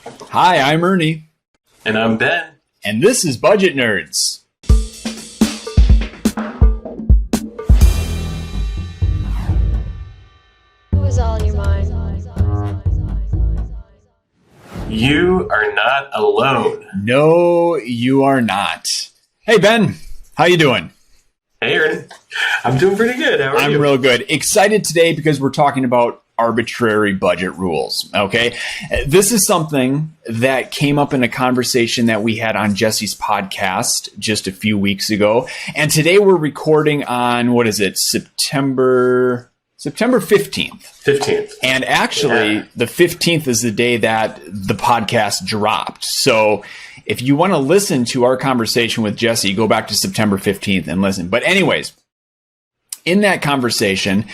Hi, I'm Ernie. And I'm Ben. And this is Budget Nerds. What was all in your mind? You are not alone. No, you are not. Hey, Ben. How you doing? Hey, Ernie. I'm doing pretty good. How are you? I'm real good. Excited today because we're talking about arbitrary budget rules. Okay. This is something that came up in a conversation that we had on Jesse's podcast just a few weeks ago. And today we're recording on, September 15th. 15th. And actually, the 15th is the day that the podcast dropped. So if you want to listen to our conversation with Jesse, go back to September 15th and listen. But anyways, in that conversation,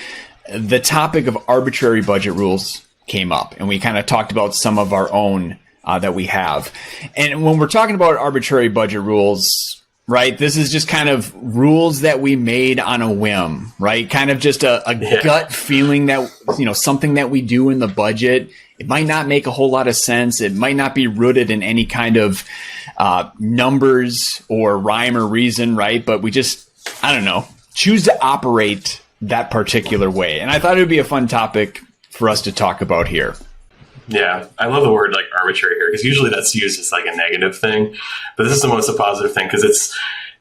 the topic of arbitrary budget rules came up, and we kind of talked about some of our own that we have. And when we're talking about arbitrary budget rules, right, this is just kind of rules that we made on a whim, right? Kind of just a gut feeling that, something that we do in the budget. It might not make a whole lot of sense. It might not be rooted in any kind of numbers or rhyme or reason, right? But we just, choose to operate that particular way. And I thought it would be a fun topic for us to talk about here. Yeah, I love the word arbitrary here, because usually that's used as a negative thing, but this is almost a positive thing, because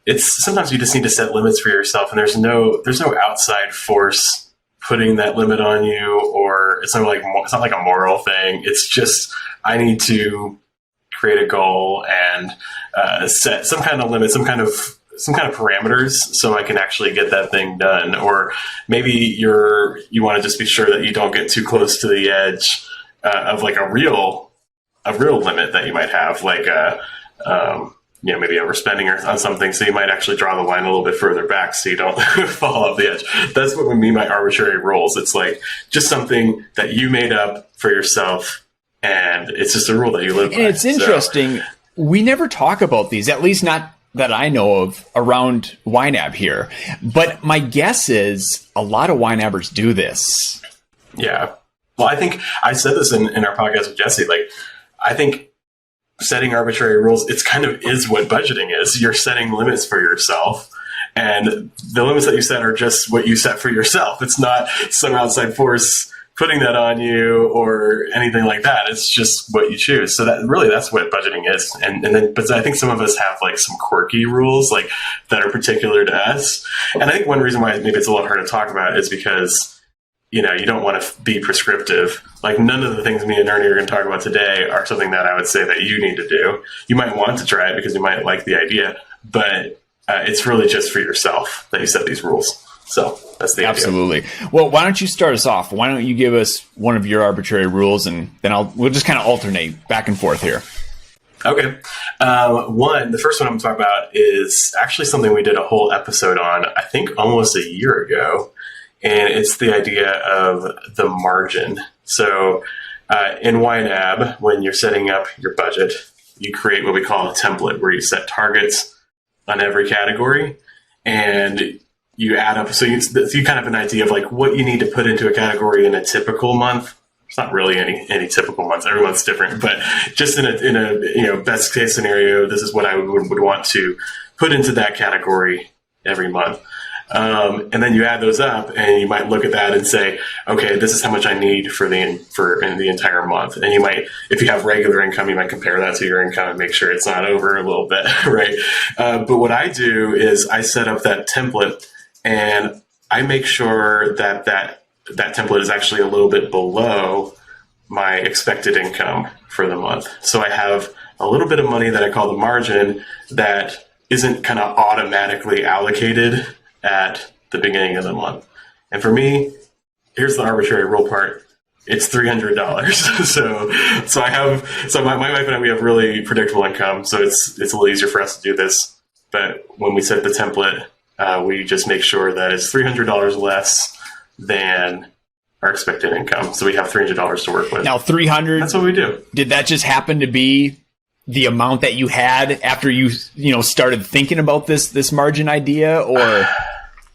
it's sometimes you just need to set limits for yourself, and there's no outside force putting that limit on you, or it's not like a moral thing. It's just, I need to create a goal and set some kind of limit, some kind of parameters, so I can actually get that thing done. Or maybe you want to just be sure that you don't get too close to the edge of a real limit that you might have, maybe overspending on something. So you might actually draw the line a little bit further back so you don't fall off the edge. That's what we mean by arbitrary rules. It's just something that you made up for yourself, and it's just a rule that you live by. And it's interesting. We never talk about these, at least not that I know of, around YNAB here. But my guess is a lot of YNABers do this. Yeah. Well, I think I said this in our podcast with Jesse. I think setting arbitrary rules, it's kind of is what budgeting is. You're setting limits for yourself. And the limits that you set are just what you set for yourself. It's not some outside force putting that on you or anything like that. It's just what you choose. So that's what budgeting is. But I think some of us have some quirky rules that are particular to us. And I think one reason why maybe it's a little hard to talk about is because, you don't want to be prescriptive. None of the things me and Ernie are going to talk about today are something that I would say that you need to do. You might want to try it because you might like the idea, but it's really just for yourself that you set these rules. So that's the idea. Absolutely. Well, why don't you start us off? Why don't you give us one of your arbitrary rules, and then we'll just kind of alternate back and forth here. Okay. The first one I'm going to talk about is actually something we did a whole episode on, I think almost a year ago. And it's the idea of the margin. So in YNAB, when you're setting up your budget, you create what we call a template where you set targets on every category, and you add up. So you kind of have an idea of what you need to put into a category in a typical month. It's not really any typical months. Every month's different, but just in a best case scenario, this is what I would want to put into that category every month. And then you add those up, and you might look at that and say, okay, this is how much I need in the entire month. And you might, if you have regular income, you might compare that to your income and make sure it's not over a little bit, right? But what I do is I set up that template, and I make sure that template is actually a little bit below my expected income for the month. So I have a little bit of money that I call the margin that isn't kind of automatically allocated at the beginning of the month. And for me, here's the arbitrary rule part. It's $300. So my wife and I, we have really predictable income. So it's a little easier for us to do this. But when we set the template, we just make sure that it's $300 less than our expected income. So we have $300 to work with. Now, 300. That's what we do. Did that just happen to be the amount that you had after you started thinking about this margin idea, or?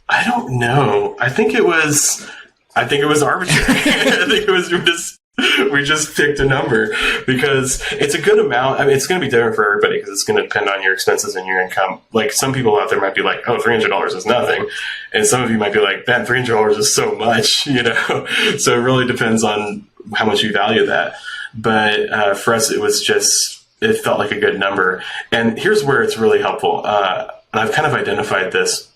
I don't know. I think it was arbitrary. I think it was just We just picked a number because it's a good amount. I mean, it's going to be different for everybody because it's going to depend on your expenses and your income. Like some people out there might be like, oh, $300 is nothing. And some of you might be like, that $300 is so much, you know? So it really depends on how much you value that. But for us, it felt like a good number. And here's where it's really helpful. And I've kind of identified this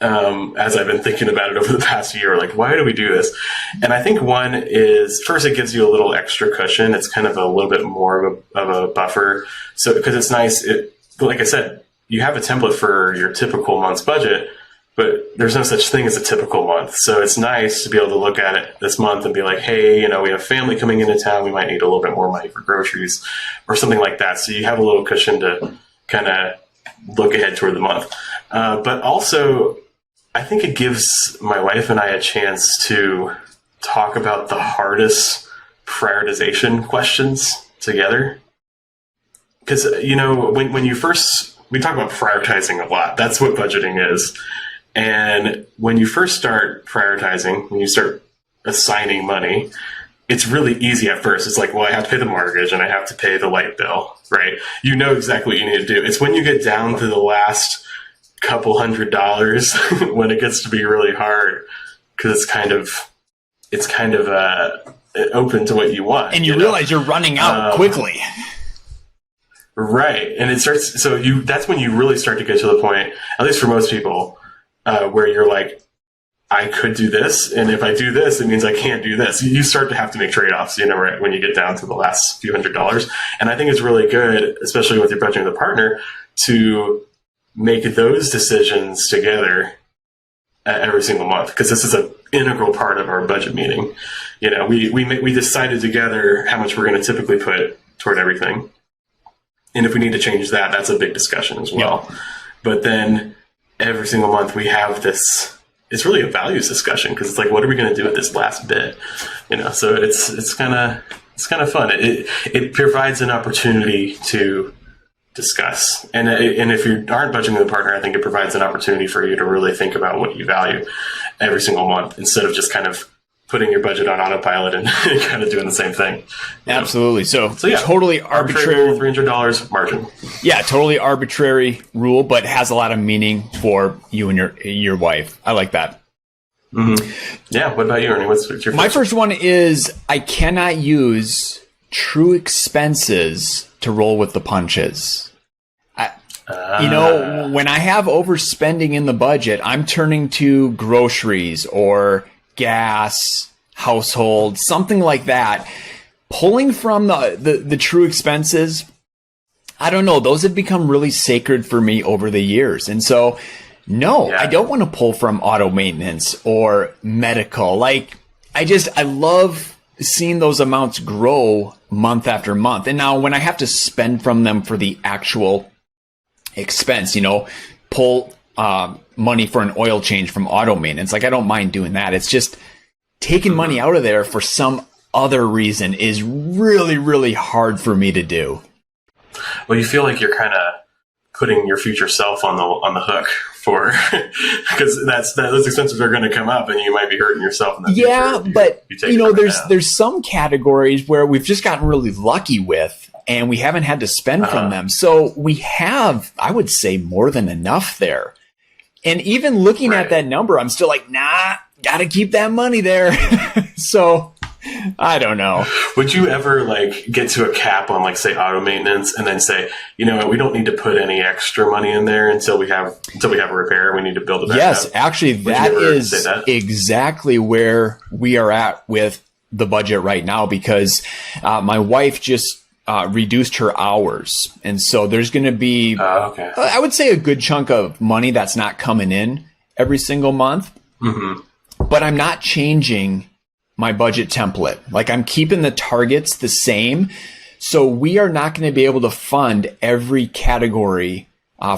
as I've been thinking about it over the past year, like, why do we do this? And I think one is, first, it gives you a little extra cushion. It's kind of a little bit more of a buffer. So, because it's nice, like I said, you have a template for your typical month's budget, but there's no such thing as a typical month. So it's nice to be able to look at it this month and be like, hey, you know, we have family coming into town. We might need a little bit more money for groceries or something like that. So you have a little cushion to kind of look ahead toward the month. But also, I think it gives my wife and I a chance to talk about the hardest prioritization questions together. Because, you know, when we talk about prioritizing a lot. That's what budgeting is. And when you first start prioritizing, when you start assigning money, it's really easy at first. It's like, well, I have to pay the mortgage and I have to pay the light bill, right? You know exactly what you need to do. It's when you get down to the last couple $100 when it gets to be really hard, because it's kind of open to what you want, and you realize you're running out quickly, right? And it starts. So that's when you really start to get to the point, at least for most people, where you're like, I could do this, and if I do this, it means I can't do this. You start to have to make trade-offs, you know, right, when you get down to the last few $100s. And I think it's really good, especially with your budgeting with a partner, to make those decisions together every single month, because this is an integral part of our budget meeting. You know, we decided together how much we're going to typically put toward everything, and if we need to change that, that's a big discussion as well. Yep. But then every single month we have this. It's really a values discussion, because it's like, what are we going to do with this last bit? You know, so it's kind of fun. It provides an opportunity to discuss. And if you aren't budgeting with a partner, I think it provides an opportunity for you to really think about what you value every single month, instead of just kind of putting your budget on autopilot and kind of doing the same thing. Absolutely. So yeah, totally arbitrary $300 margin. Yeah, totally arbitrary rule, but has a lot of meaning for you and your wife. I like that. Mm-hmm. Yeah. What about you, Ernie? What's your first? My first one is I cannot use true expenses to roll with the punches. You know, when I have overspending in the budget, I'm turning to groceries or gas, household, something like that. Pulling from the true expenses, I don't know, those have become really sacred for me over the years. And so, no, I don't want to pull from auto maintenance or medical. Like, I love seeing those amounts grow month after month. And now when I have to spend from them for the actual expense, you know, pull money for an oil change from auto maintenance, like, I don't mind doing that. It's just taking money out of there for some other reason is really, really hard for me to do. Well, you feel like you're kind of putting your future self on the hook for, because those expenses are going to come up and you might be hurting yourself in the future. Yeah, but you know, there's some categories where we've just gotten really lucky with, and we haven't had to spend from them. So we have, I would say, more than enough there. And even looking at that number, I'm still like, nah, got to keep that money there. So I don't know. Would you ever get to a cap on, say, auto maintenance, and then say, you know what, we don't need to put any extra money in there until we have a repair. We need to build it back up. Yes, actually, that is exactly where we are at with the budget right now, because my wife just reduced her hours. And so there's going to be, I would say, a good chunk of money that's not coming in every single month. Mm-hmm. But I'm not changing my budget template. Like, I'm keeping the targets the same. So we are not going to be able to fund every category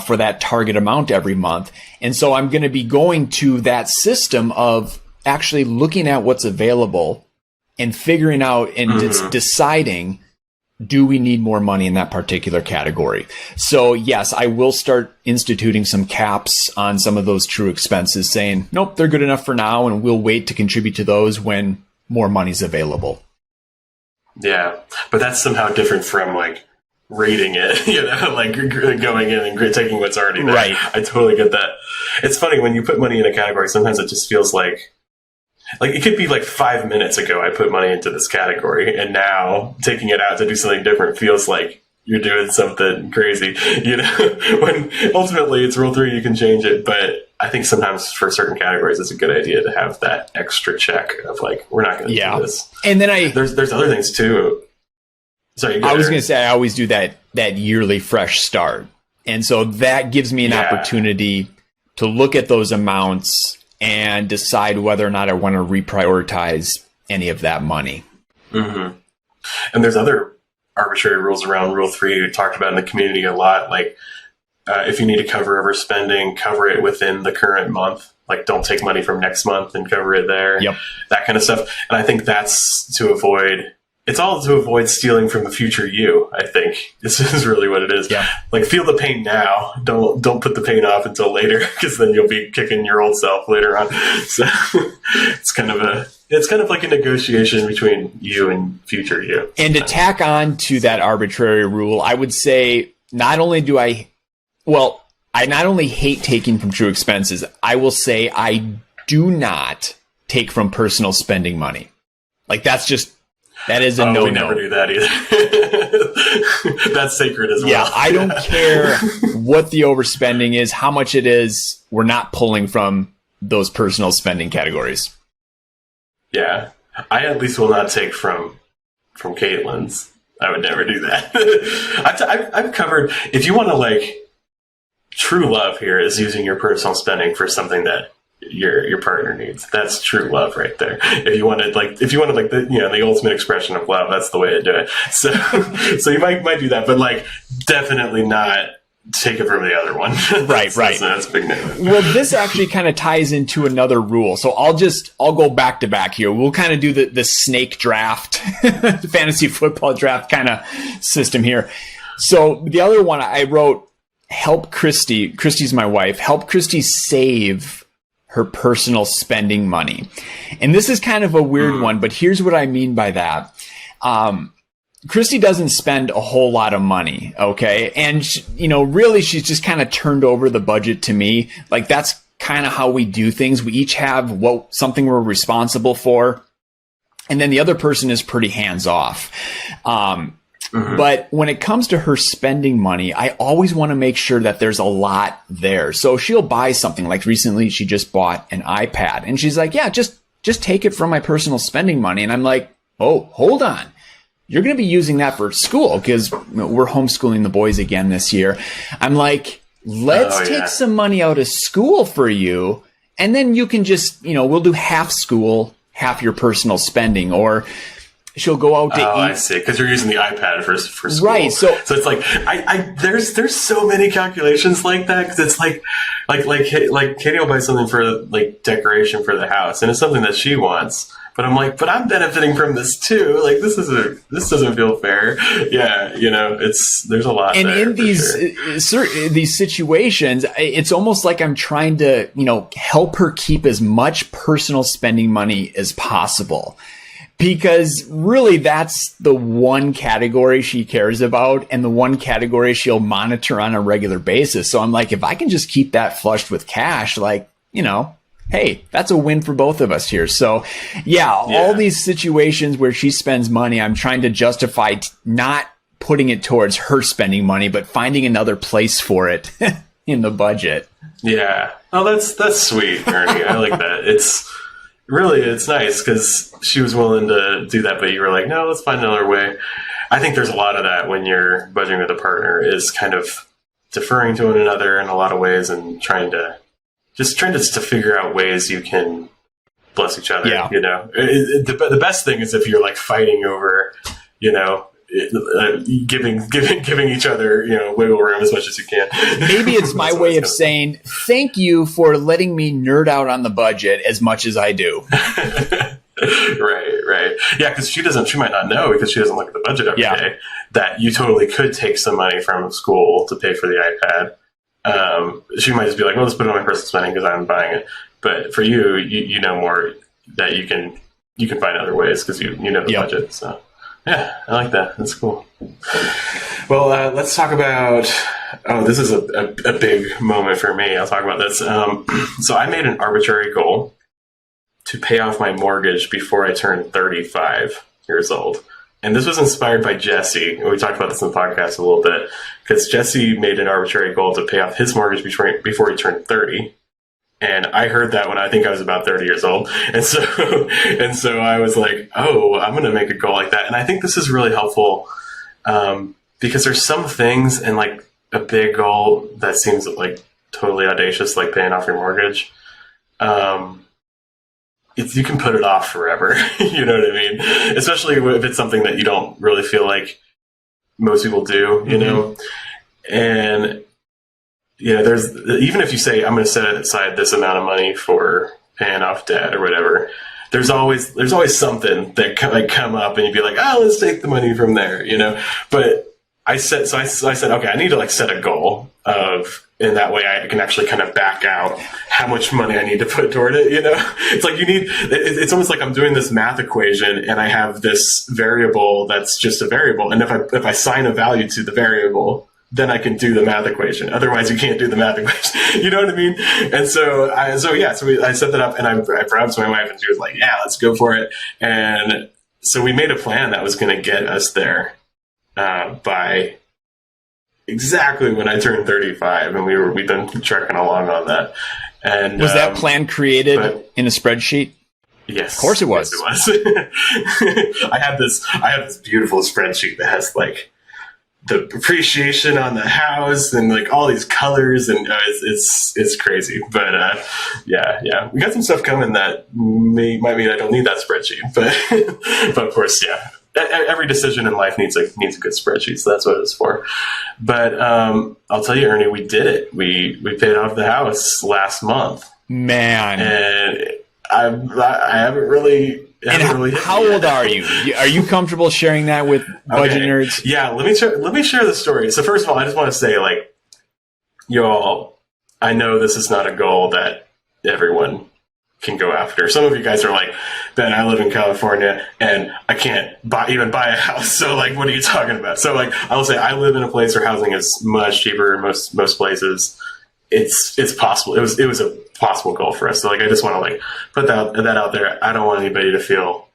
for that target amount every month. And so I'm going to be going to that system of actually looking at what's available and figuring out and deciding, do we need more money in that particular category? So yes, I will start instituting some caps on some of those true expenses, saying, nope, they're good enough for now, and we'll wait to contribute to those when more money's available. Yeah. But that's somehow different from like rating it, like going in and taking what's already there. Right. I totally get that. It's funny when you put money in a category, sometimes it just feels like it could be like 5 minutes ago I put money into this category, and now taking it out to do something different feels like you're doing something crazy, when ultimately it's rule 3, you can change it. But I think sometimes for certain categories, it's a good idea to have that extra check of like, we're not going to do this. And then there's other things too. Sorry, I was going to say, I always do that yearly fresh start. And so that gives me an opportunity to look at those amounts and decide whether or not I want to reprioritize any of that money. Mm-hmm. And there's other arbitrary rules around rule 3 talked about in the community a lot. Like if you need to cover overspending, cover it within the current month. Like don't take money from next month and cover it there. Yep. That kind of stuff. And I think that's it's all to avoid stealing from the future you, I think. This is really what it is. Yeah. Like feel the pain now. Don't put the pain off until later, because then you'll be kicking your old self later on. So it's kind of like a negotiation between you and future you. And to tack on to that arbitrary rule, I would say I not only hate taking from true expenses, I will say I do not take from personal spending money. Like that is a no-no. We never do that either. That's sacred as well. Yeah, I don't care what the overspending is, how much it is. We're not pulling from those personal spending categories. Yeah, I at least will not take from Caitlin's. I would never do that. I've covered. If you want to like, true love here is using your personal spending for something that your partner needs. That's true love right there. If you wanted the ultimate expression of love, that's the way to do it. So you might do that, but like definitely not take it from the other one. Right. That's a big no. Well, this actually kind of ties into another rule. So I'll go back to back here. We'll kind of do the snake draft, the fantasy football draft kind of system here. So the other one I wrote, help Christy's my wife, help Christy save her personal spending money. And this is kind of a weird one, but here's what I mean by that. Christy doesn't spend a whole lot of money, okay? And, really she's just kind of turned over the budget to me. Like that's kind of how we do things. We each have something we're responsible for. And then the other person is pretty hands off. But when it comes to her spending money, I always want to make sure that there's a lot there. So she'll buy something. Like recently she just bought an iPad and she's like, yeah, just take it from my personal spending money. And I'm like, oh, hold on. You're going to be using that for school because we're homeschooling the boys again this year. I'm like, let's take some money out of school for you. And then you can just, we'll do half school, half your personal spending. Or she'll go out to eat. I see. Because you're using the iPad for school. Right. So it's like, there's so many calculations like that. Because it's like Katie will buy something for like decoration for the house. And it's something that she wants. But I'm like, I'm benefiting from this too. Like this doesn't feel fair. Yeah. There's a lot. And there in these situations, it's almost like I'm trying to, help her keep as much personal spending money as possible. Because really that's the one category she cares about and the one category she'll monitor on a regular basis. So I'm like, if I can just keep that flushed with cash, like, hey, that's a win for both of us here. So all these situations where she spends money, I'm trying to justify not putting it towards her spending money, but finding another place for it in the budget. Yeah. Oh, that's sweet, Ernie. I like that. It's nice because she was willing to do that, but you were like, no, let's find another way. I think there's a lot of that when you're budgeting with a partner is kind of deferring to one another in a lot of ways and trying to figure out ways you can bless each other. Yeah. The best thing is if you're like fighting over, giving each other, wiggle room as much as you can. Maybe it's my way of saying thank you for letting me nerd out on the budget as much as I do. Right. Yeah, because she might not know because she doesn't look at the budget every day that you totally could take some money from school to pay for the iPad. She might just be like, well, let's put it on my personal spending because I'm buying it. But for you know more that you can find other ways because you know the budget. So Yeah, I like that. That's cool. Well, let's talk about. Oh, this is a big moment for me. I'll talk about this. So I made an arbitrary goal to pay off my mortgage before I turned 35 years old. And this was inspired by Jesse. We talked about this in the podcast a little bit, because Jesse made an arbitrary goal to pay off his mortgage before he turned 30. And I heard that when I think I was about 30 years old. And so I was like, oh, I'm going to make a goal like that. And I think this is really helpful because there's some things in like a big goal that seems like totally audacious, like paying off your mortgage. You can put it off forever. You know what I mean? Especially if it's something that you don't really feel like most people do, you know? And yeah, there's, even if you say, I'm going to set aside this amount of money for paying off debt or whatever, there's always something that like come up and you'd be like, oh, let's take the money from there, you know? But I said, okay, I need to like set a goal of, in that way I can actually kind of back out how much money I need to put toward it, you know? It's like it's almost like I'm doing this math equation and I have this variable that's just a variable. And if I assign a value to the variable, then I can do the math equation. Otherwise you can't do the math equation. You know what I mean? And so I set that up and I brought up to my wife and she was like, yeah, let's go for it. And so we made a plan that was going to get us there by exactly when I turned 35, and we've been trekking along on that. And was that plan created in a spreadsheet? Yes, of course it was. Yes, it was. I have this beautiful spreadsheet that has like the appreciation on the house and like all these colors, and it's crazy. But yeah, we got some stuff coming that might mean I don't need that spreadsheet, but of course, yeah. Every decision in life needs a good spreadsheet, so that's what it's for. But I'll tell you, Ernie, we did it. We paid off the house last month. Man, and I haven't really. How old are you? Are you comfortable sharing that with budget nerds? Yeah, let me share the story. So first of all, I just want to say, like, y'all, I know this is not a goal that everyone can go after. Some of you guys are like, Ben, I live in California and I can't even buy a house. So like, what are you talking about? So like, I will say I live in a place where housing is much cheaper in most places. It's possible. It was a possible goal for us. So like, I just want to like put that out there. I don't want anybody to feel,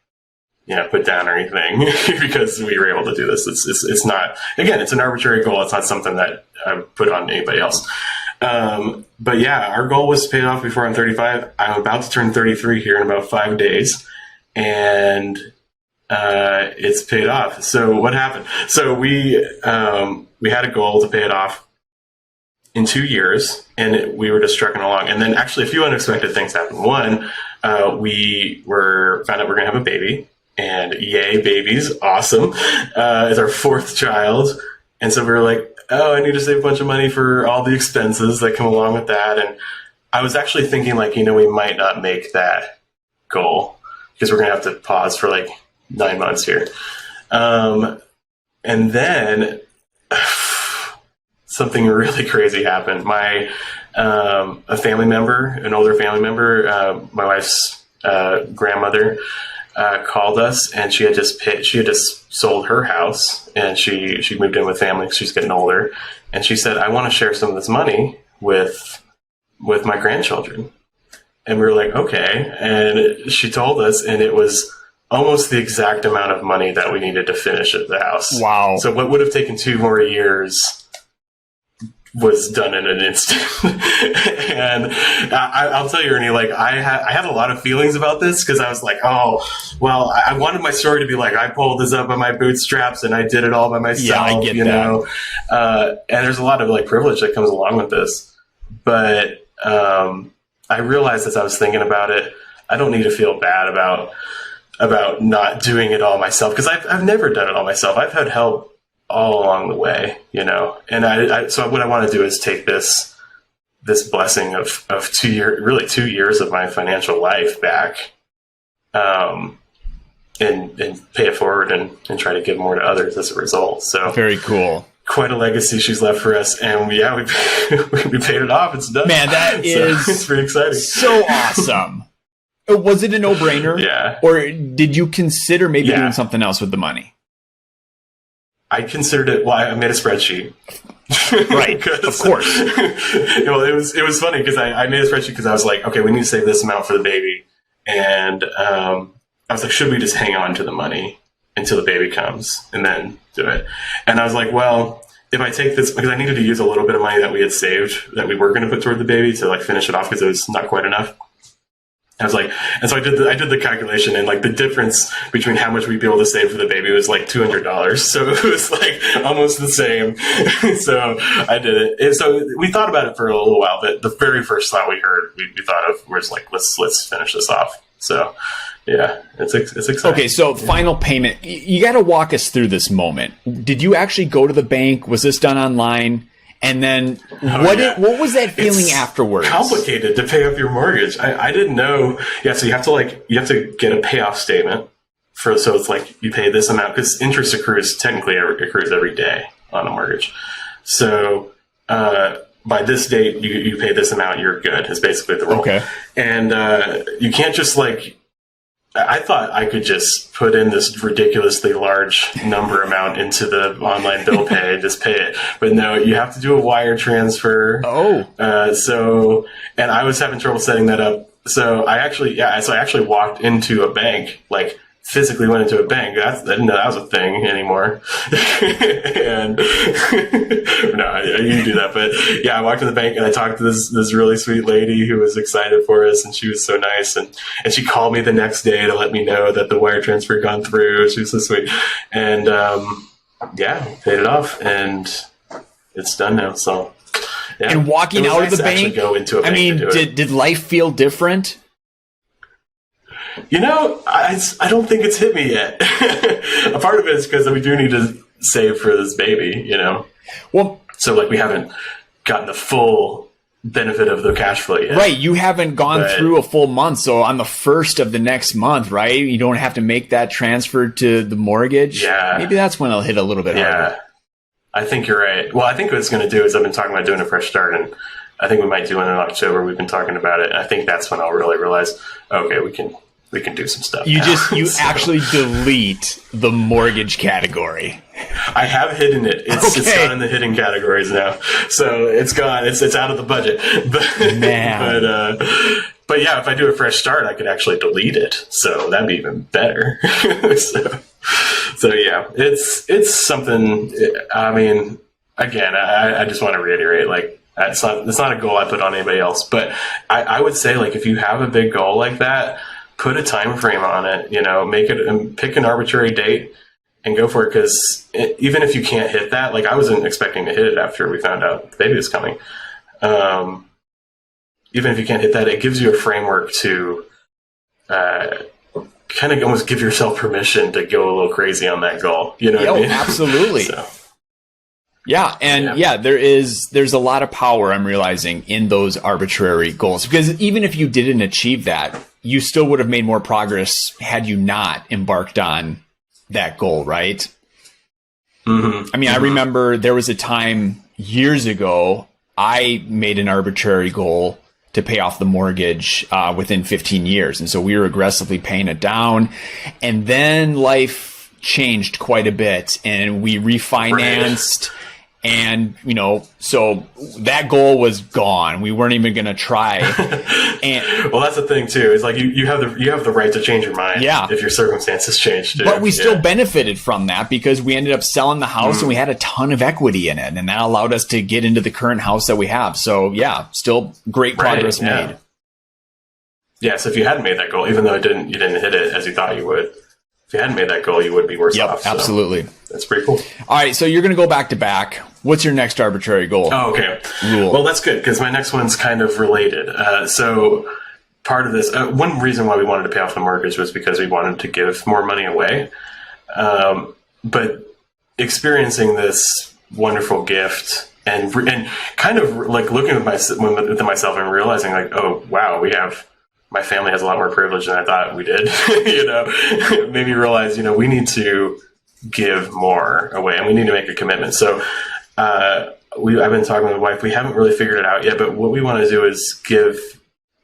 put down or anything because we were able to do this. It's not, again, it's an arbitrary goal. It's not something that I put on anybody else. But yeah, our goal was to pay it off before I'm 35. I'm about to turn 33 here in about 5 days, and it's paid off. So what happened? So we had a goal to pay it off in 2 years, and we were just trucking along. And then actually a few unexpected things happened. One, we found out we're gonna have a baby, and yay, babies, awesome. It's our fourth child, and so we were like, oh, I need to save a bunch of money for all the expenses that come along with that. And I was actually thinking like, we might not make that goal because we're going to have to pause for like 9 months here. And then something really crazy happened. A family member, an older family member, my wife's grandmother, called us, and she had just sold her house, and she moved in with family because she's getting older, and she said, I want to share some of this money with my grandchildren. And we were like, okay. And she told us, and it was almost the exact amount of money that we needed to finish at the house. Wow. So what would have taken 2 more years was done in an instant. And I'll tell you, Ernie, like I had a lot of feelings about this because I was like, oh, well, I wanted my story to be like, I pulled this up by my bootstraps and I did it all by myself, yeah, I get that. And there's a lot of like privilege that comes along with this. But I realized as I was thinking about it, I don't need to feel bad about not doing it all myself, because I've never done it all myself. I've had help all along the way, and so what I want to do is take this blessing of 2 years of my financial life back, and pay it forward and try to give more to others as a result. So very cool. Quite a legacy she's left for us, and we paid it off. It's done. Man, that is it's pretty exciting. So awesome. Was it a no-brainer? Yeah. Or did you consider maybe doing something else with the money? I considered it. Well, I made a spreadsheet. Right, of course. Well, it was funny because I made a spreadsheet because I was like, okay, we need to save this amount for the baby, and I was like, should we just hang on to the money until the baby comes and then do it? And I was like, well, if I take this, because I needed to use a little bit of money that we had saved that we were going to put toward the baby to like finish it off because it was not quite enough. I was like, and so I did the calculation, and like the difference between how much we'd be able to save for the baby was like $200. So it was like almost the same. So I did it. And so we thought about it for a little while, but the very first thought we thought of was like, let's finish this off. So yeah, it's exciting. Okay, so final payment. You got to walk us through this moment. Did you actually go to the bank? Was this done online? And then what was that feeling afterwards? Complicated to pay off your mortgage. I didn't know. Yeah, so you have to get a payoff statement so it's like you pay this amount because interest accrues every day on a mortgage. So by this date you pay this amount, you're good. Is basically the rule. Okay. And you can't just like. I thought I could just put in this ridiculously large number amount into the online bill pay and just pay it. But no, you have to do a wire transfer. Oh. And I was having trouble setting that up. So I actually walked into a bank, like physically went into a bank. I didn't know that was a thing anymore. And no, you can do that. But yeah, I walked to the bank and I talked to this really sweet lady who was excited for us, and she was so nice. And she called me the next day to let me know that the wire transfer had gone through. She was so sweet. And paid it off, and it's done now. So yeah. And walking out of the bank, did life feel different? You know, I don't think it's hit me yet. A part of it is because we do need to save for this baby, you know? Well, so like we haven't gotten the full benefit of the cash flow yet. Right. You haven't gone through a full month. So on the first of the next month, right? You don't have to make that transfer to the mortgage. Yeah. Maybe that's when it'll hit a little bit harder. I think you're right. Well, I think what it's going to do is I've been talking about doing a fresh start, and I think we might do one in October. We've been talking about it. And I think that's when I'll really realize, okay, we can do some stuff. You actually delete the mortgage category. I have hidden it. It's gone in the hidden categories now. So it's gone. It's out of the budget. But yeah, if I do a fresh start, I could actually delete it. So that'd be even better. So yeah, it's something. I mean, again, I just want to reiterate, like, it's not a goal I put on anybody else, but I would say, like, if you have a big goal like that, put a time frame on it, you know, pick an arbitrary date and go for it. Because even if you can't hit that, like I wasn't expecting to hit it after we found out the baby was coming. Even if you can't hit that, it gives you a framework to kind of almost give yourself permission to go a little crazy on that goal. You know what I mean? Absolutely. Yeah. And there's a lot of power, I'm realizing, in those arbitrary goals, because even if you didn't achieve that, you still would have made more progress had you not embarked on that goal, right? Mm-hmm. I mean, I remember there was a time years ago, I made an arbitrary goal to pay off the mortgage within 15 years. And so we were aggressively paying it down. And then life changed quite a bit, and we refinanced. Right. And, you know, so that goal was gone. We weren't even going to try. And well, that's the thing too. It's like you have the right to change your mind. Yeah. If your circumstances change too. But we still benefited from that because we ended up selling the house and we had a ton of equity in it, and that allowed us to get into the current house that we have. So yeah, still great progress made. Yeah. So if you hadn't made that goal, even though you didn't hit it as you thought you would, if you hadn't made that goal, you would be worse off. So Absolutely. That's pretty cool. All right, so you're going to go back to back. What's your next arbitrary goal? Oh, okay. Rule. Well, that's good because my next one's kind of related. So part of this, one reason why we wanted to pay off the mortgage was because we wanted to give more money away. But experiencing this wonderful gift and kind of like looking at myself and realizing, like, oh, wow, my family has a lot more privilege than I thought we did. You know, it made me realize, you know, we need to give more away and we need to make a commitment. So I've been talking with my wife. We haven't really figured it out yet, but what we want to do is give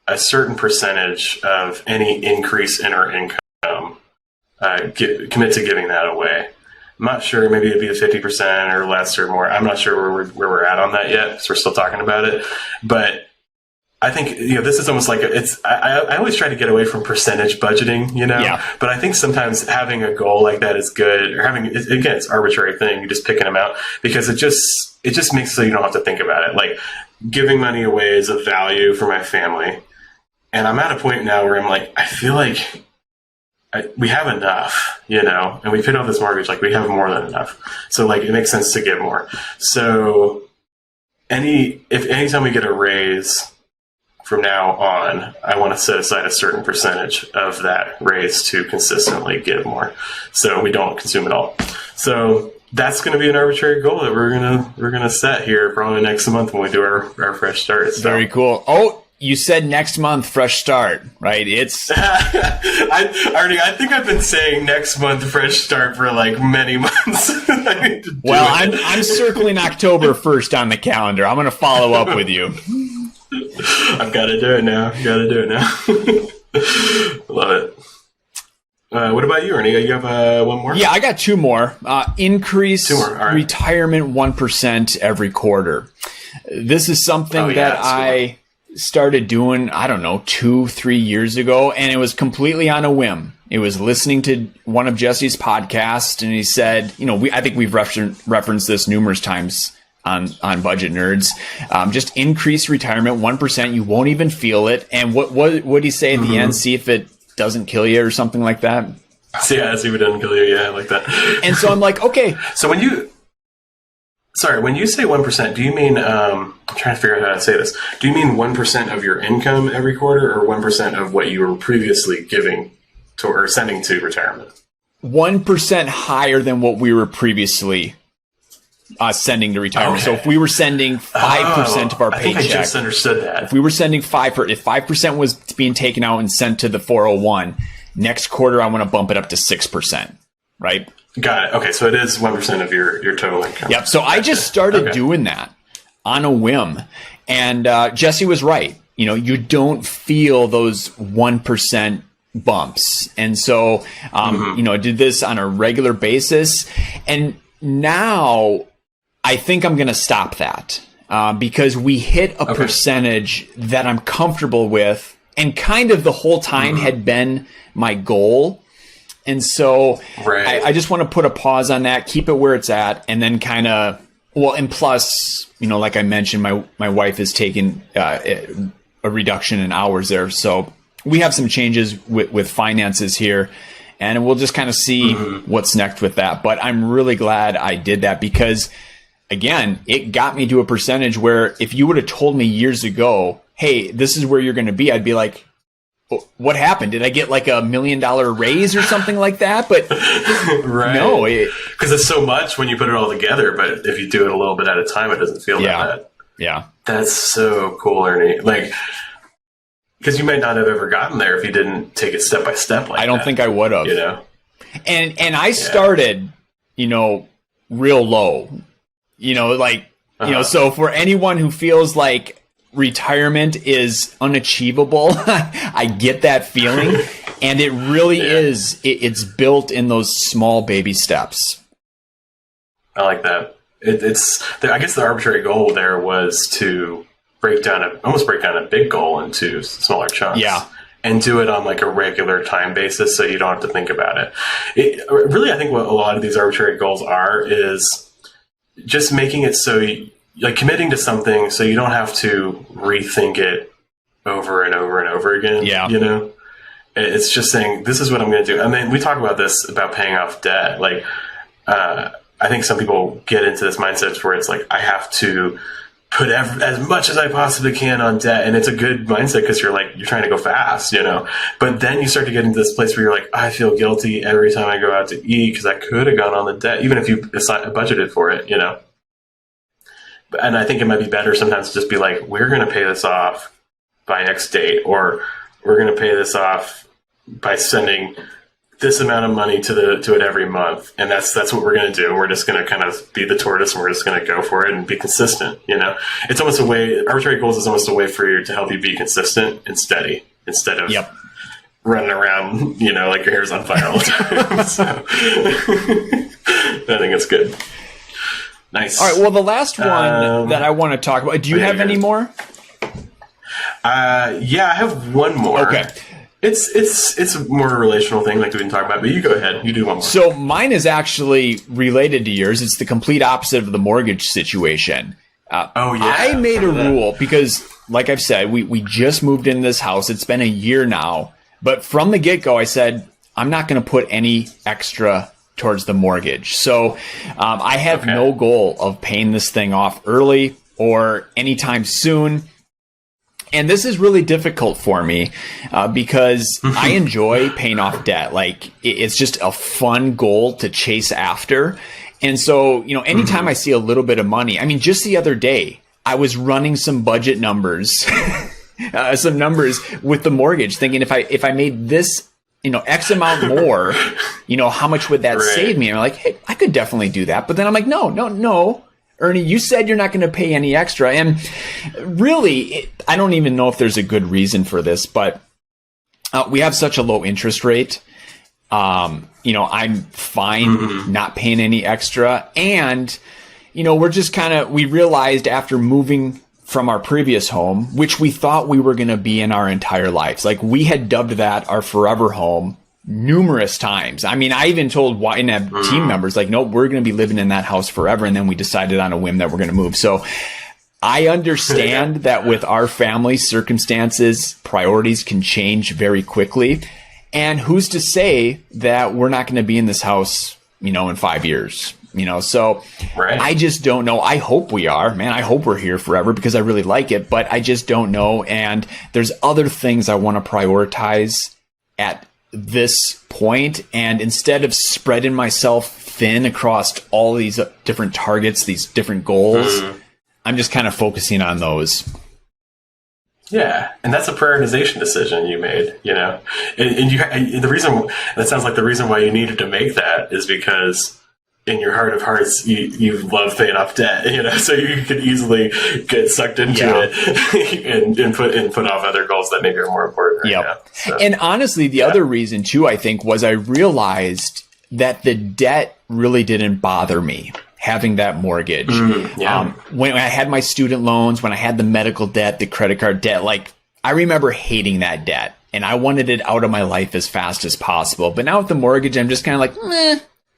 a certain percentage of any increase in our income, commit to giving that away. I'm not sure. Maybe it'd be a 50% or less or more. I'm not sure where we're at on that yet, because we're still talking about it. But I think, this is almost like I always try to get away from percentage budgeting, Yeah. But I think sometimes having a goal like that is good, or again, it's arbitrary thing. You're just picking them out because it just makes it so you don't have to think about it. Like, giving money away is of value for my family. And I'm at a point now where I'm like, I feel like we have enough, and we paid off this mortgage, like we have more than enough. So like, it makes sense to give more. So anytime we get a raise from now on, I want to set aside a certain percentage of that raise to consistently give more, so we don't consume it all. So that's going to be an arbitrary goal that we're gonna set here probably next month when we do our fresh start. So. Very cool. Oh, you said next month, fresh start, right? It's I think I've been saying next month, fresh start for like many months. Well, I'm circling October 1st on the calendar. I'm going to follow up with you. I've got to do it now. Love it. What about you, Ernie? You have one more? Yeah, I got two more. Increase Right. retirement 1% every quarter. This is something that I started doing, I don't know, 2-3 years ago, and it was completely on a whim. It was listening to one of Jesse's podcasts, and he said, I think we've referenced this numerous times on Budget Nerds. Just increase retirement 1%. You won't even feel it. And what did he say at the end? See if it doesn't kill you or something like that. See if it doesn't kill you. Yeah, I like that. And so I'm like, okay. So when you say 1%, do you mean, I'm trying to figure out how to say this. Do you mean 1% of your income every quarter, or 1% of what you were previously giving to or sending to retirement? 1% higher than what we were previously sending to retirement. Okay. So if we were sending 5% of our paycheck, I think I just understood that. If we were sending if 5% was being taken out and sent to the 401, next quarter I want to bump it up to 6%, right? Got it. Okay, so it is 1% of your total income. Yep. So I just started doing that on a whim, and Jesse was right. You don't feel those 1% bumps, and so I did this on a regular basis, and now I think I'm going to stop that because we hit a percentage that I'm comfortable with, and kind of the whole time had been my goal. And so I just want to put a pause on that, keep it where it's at, and then kind of, and plus, like I mentioned, my wife has taken a reduction in hours there. So we have some changes with finances here, and we'll just kind of see what's next with that. But I'm really glad I did that because, again, it got me to a percentage where if you would have told me years ago, hey, this is where you're going to be, I'd be like, what happened? Did I get like $1 million raise or something like that? But no, because it's so much when you put it all together. But if you do it a little bit at a time, it doesn't feel that bad. Yeah, that's so cool, Ernie. Like, because you might not have ever gotten there if you didn't take it step by step. Like I don't think I would have. And I started, real low. So for anyone who feels like retirement is unachievable, I get that feeling, and it really is. It's built in those small baby steps. I like that. I guess the arbitrary goal there was to almost break down a big goal into smaller chunks. Yeah. And do it on like a regular time basis, so you don't have to think about it. Really, I think what a lot of these arbitrary goals is just making it so like committing to something so you don't have to rethink it over and over and over again. Yeah. It's just saying, this is what I'm going to do. I mean, we talk about this about paying off debt. Like, I think some people get into this mindset where it's like, I have to put as much as I possibly can on debt. And it's a good mindset because you're trying to go fast, but then you start to get into this place where you're like, I feel guilty every time I go out to eat because I could have gone on the debt, even if you budgeted for it, And I think it might be better sometimes to just be like, we're going to pay this off by X date, or we're going to pay this off by sending this amount of money to it every month. And that's what we're going to do. We're just going to kind of be the tortoise, and we're just going to go for it and be consistent. It's almost a way, arbitrary goals is almost a way for you to help you be consistent and steady instead of running around, like your hair's on fire all the time. I think it's good. Nice. All right. Well, the last one that I want to talk about. Do you have any more? Yeah, I have one more. Okay. It's a more relational thing like we've been talking about, but you go ahead. You do one more. So mine is actually related to yours. It's the complete opposite of the mortgage situation. I made a rule because, like I've said, we just moved in this house. It's been a year now. But from the get-go, I said, I'm not going to put any extra towards the mortgage. So I have no goal of paying this thing off early or anytime soon. And this is really difficult for me because I enjoy paying off debt. Like, it's just a fun goal to chase after. And so, anytime I see a little bit of money, I mean, just the other day, I was running some budget numbers, some numbers with the mortgage, thinking if I made this, X amount more, how much would that save me? And I'm like, hey, I could definitely do that. But then I'm like, no. Ernie, you said you're not going to pay any extra. And really, I don't even know if there's a good reason for this, but we have such a low interest rate. I'm fine not paying any extra. And, we're just we realized after moving from our previous home, which we thought we were going to be in our entire lives. Like, we had dubbed that our forever home numerous times. I mean, I even told YNAB team members, like, nope, we're going to be living in that house forever. And then we decided on a whim that we're going to move. So I understand that with our family circumstances, priorities can change very quickly. And who's to say that we're not going to be in this house, in 5 years? So I just don't know. I hope we are, man. I hope we're here forever because I really like it, but I just don't know. And there's other things I want to prioritize at this point. And instead of spreading myself thin across all these different targets, these different goals, I'm just kind of focusing on those. Yeah, and that's a prioritization decision you made, and the reason that sounds like the reason why you needed to make that is because in your heart of hearts, you love paying off debt, so you could easily get sucked into it and put off other goals that maybe are more important right now. So, and honestly, the other reason too, I think, was I realized that the debt really didn't bother me. Having that mortgage, when I had my student loans, when I had the medical debt, the credit card debt, like, I remember hating that debt and I wanted it out of my life as fast as possible. But now with the mortgage, I'm just kind of like,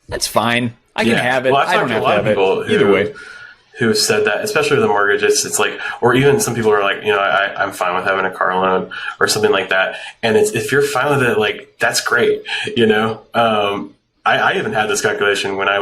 that's fine. I can have it. Well, I don't have to have it. Either way. Who have said that, especially with the mortgage, it's like, or even some people are like, I'm fine with having a car loan or something like that. And if you're fine with it, like, that's great. I even had this calculation when I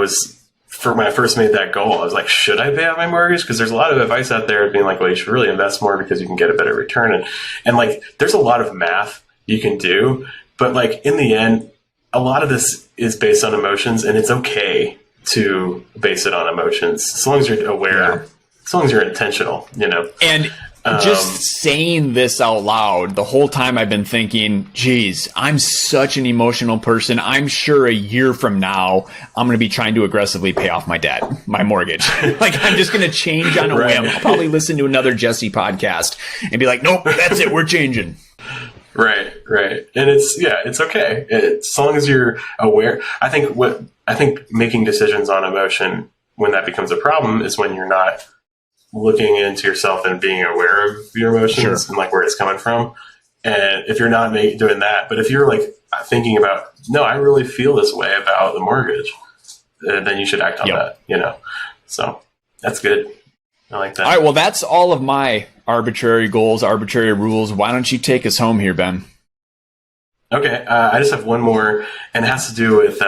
first made that goal. I was like, should I pay off my mortgage? Because there's a lot of advice out there being like, well, you should really invest more because you can get a better return. And like, there's a lot of math you can do, but like, in the end, a lot of this is based on emotions, and it's okay to base it on emotions as long as you're aware, as long as you're intentional, And just saying this out loud, the whole time I've been thinking, geez, I'm such an emotional person. I'm sure a year from now, I'm going to be trying to aggressively pay off my debt, my mortgage. Like, I'm just going to change on a whim. I'll probably listen to another Jesse podcast and be like, nope, that's it. We're changing. Right. And it's okay. As long as you're aware. I think making decisions on emotion, when that becomes a problem, is when you're not looking into yourself and being aware of your emotions and like where it's coming from. And if you're not doing that, but if you're like thinking about, no, I really feel this way about the mortgage, then you should act on that, So that's good. I like that. All right. Well, that's all of my arbitrary goals, arbitrary rules. Why don't you take us home here, Ben? Okay. I just have one more, and it has to do with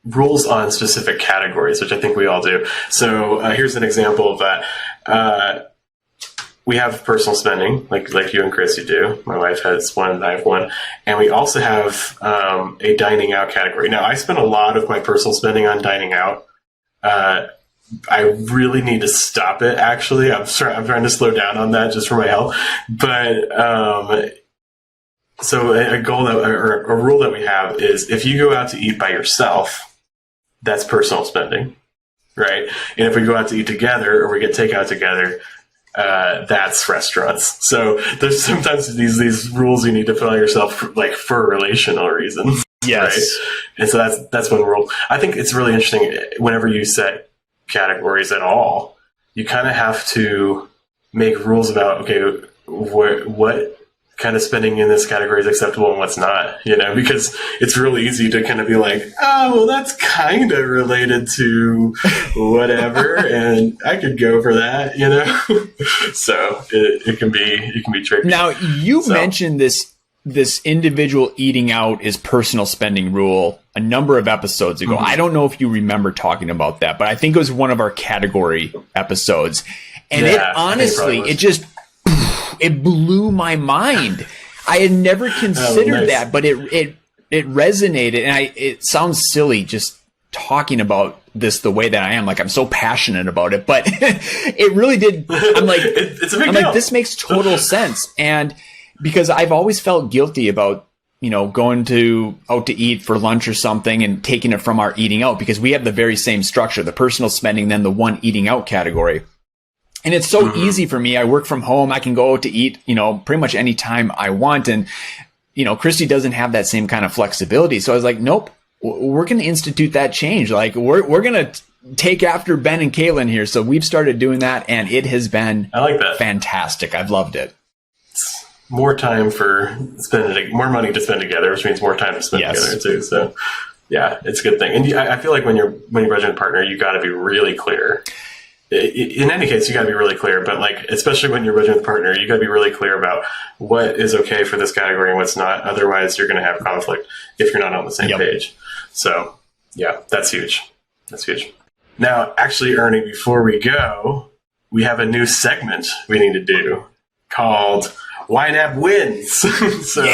rules on specific categories, which I think we all do. So here's an example of that. We have personal spending, like you and Chrissy do. My wife has one and I have one. And we also have a dining out category. Now, I spend a lot of my personal spending on dining out. I really need to stop it, actually. I'm trying to slow down on that just for my health. But so a goal or a rule that we have is if you go out to eat by yourself, that's personal spending, right? And if we go out to eat together or we get takeout together, that's restaurants. So there's sometimes these rules you need to put on yourself for relational reasons. Yes. Right? And so that's one rule. I think it's really interesting whenever you set categories at all, you kind of have to make rules about, okay, what kind of spending in this category is acceptable and what's not, because it's really easy to kind of be like, oh, well, that's kind of related to whatever, and I could go for that, So it can be tricky. Now, you mentioned this individual eating out is personal spending rule a number of episodes ago. I don't know if you remember talking about that, but I think it was one of our category episodes. And it honestly, it blew my mind. I had never considered that, but it resonated. And it sounds silly just talking about this the way that I am. Like, I'm so passionate about it, but it really did. I'm like, it's a big deal. Like, this makes total sense. And because I've always felt guilty about, going out to eat for lunch or something and taking it from our eating out, because we have the very same structure, the personal spending, then the one eating out category. And it's so easy for me. I work from home. I can go out to eat, pretty much any time I want. And, Christy doesn't have that same kind of flexibility. So I was like, nope, we're going to institute that change. Like, we're going to take after Ben and Caitlin here. So we've started doing that, and it has been fantastic. I've loved it. More time for more money to spend together, which means more time to spend together too. So yeah, it's a good thing. And I feel like when you're budgeting a partner, you got to be really clear. In any case, you got to be really clear, but like, especially when you're budgeting with a partner, you got to be really clear about what is okay for this category and what's not. Otherwise, you're going to have conflict if you're not on the same page. So yeah, that's huge. That's huge. Now, actually, Ernie, before we go, we have a new segment we need to do called YNAB Wins. So,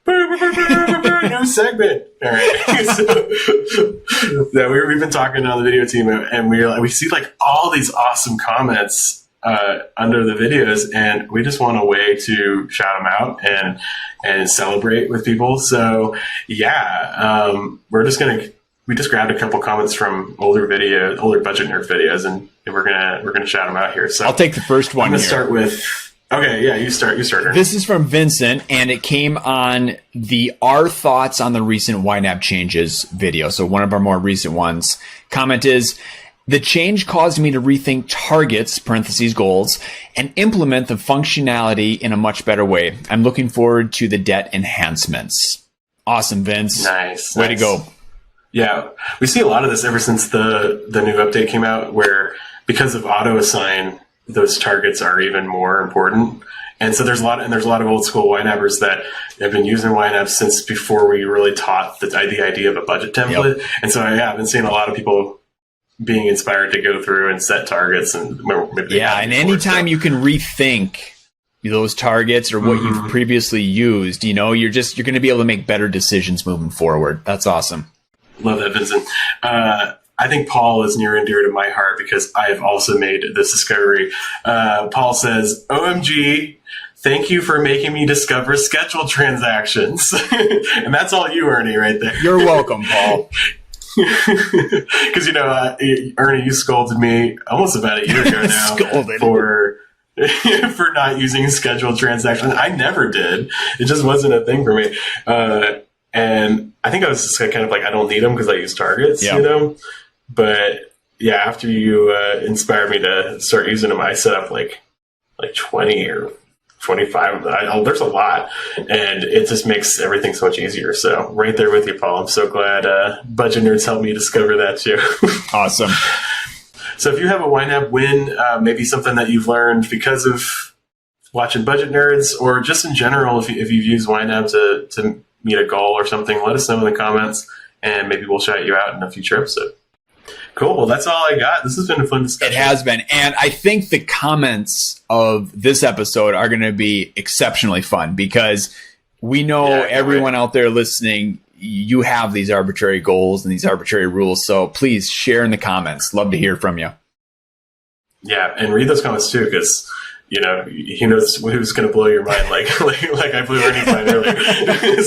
new segment. All right. So, we've been talking on the video team, and we see like all these awesome comments under the videos, and we just want a way to shout them out and celebrate with people. So yeah, we just grabbed a couple comments from older budget nerd videos, and we're gonna shout them out here. So I'll take the first one. I'm gonna start with. Okay, yeah, you start. This is from Vincent, and it came on our thoughts on the recent YNAB changes video. So one of our more recent ones. Comment is, the change caused me to rethink targets, parentheses goals, and implement the functionality in a much better way. I'm looking forward to the debt enhancements. Awesome, Vince. Nice. Way to go. Yeah, we see a lot of this ever since the new update came out, where because of auto assign, those targets are even more important. And so there's a lot of old school YNABers that have been using YNAB since before we really taught the idea of a budget template. Yep. And so I've been seeing a lot of people being inspired to go through and set targets. And maybe and anytime you can rethink those targets or what you've previously used, you're going to be able to make better decisions moving forward. That's awesome. Love that, Vincent. I think Paul is near and dear to my heart because I have also made this discovery. Paul says, OMG, thank you for making me discover scheduled transactions. And that's all you, Ernie, right there. You're welcome, Paul. Because, Ernie, you scolded me almost about a year ago now for not using scheduled transactions. I never did. It just wasn't a thing for me. And I think I was just kind of like, I don't need them because I use targets, But yeah, after you inspired me to start using them, I set up like 20 or 25 of them. There's a lot, and it just makes everything so much easier. So right there with you, Paul. I'm so glad Budget Nerds helped me discover that too. Awesome. So if you have a YNAB win, maybe something that you've learned because of watching Budget Nerds, or just in general, if you've used YNAB to meet a goal or something, let us know in the comments, and maybe we'll shout you out in a future episode. Cool. Well, that's all I got. This has been a fun discussion. It has been. And I think the comments of this episode are going to be exceptionally fun because we know everyone out there listening, you have these arbitrary goals and these arbitrary rules. So please share in the comments. Love to hear from you. Yeah. And read those comments too, because he knows who's going to blow your mind like I blew Ernie's mind earlier.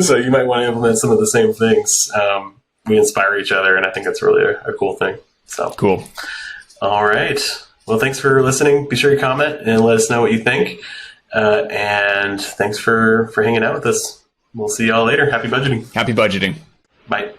so you might want to implement some of the same things. We inspire each other, and I think that's really a cool thing. So cool. All right. Well, thanks for listening. Be sure you comment and let us know what you think. And thanks for hanging out with us. We'll see y'all later. Happy budgeting. Happy budgeting. Bye.